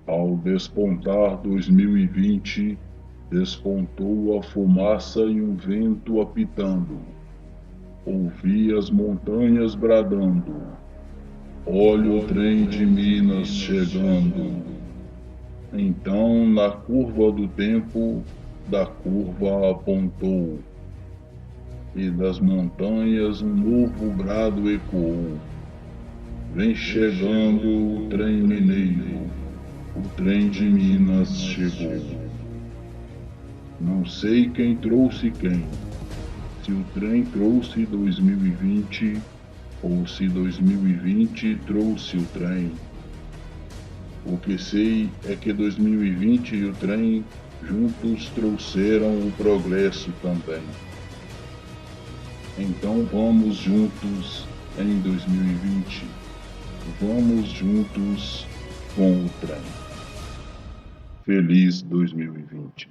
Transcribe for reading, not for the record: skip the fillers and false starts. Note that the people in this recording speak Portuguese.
Ao despontar 2020, despontou a fumaça e um vento apitando. Ouvi as montanhas bradando. Olha o trem de Minas chegando. Então, na curva do tempo, da curva apontou, e das montanhas um novo brado ecoou. Vem chegando o trem mineiro, o trem de Minas chegou. Não sei quem trouxe quem, se o trem trouxe 2020 ou se 2020 trouxe o trem. O que sei é que 2020 e o trem juntos trouxeram o progresso também. Então vamos juntos em 2020. Vamos juntos com o trem. Feliz 2020.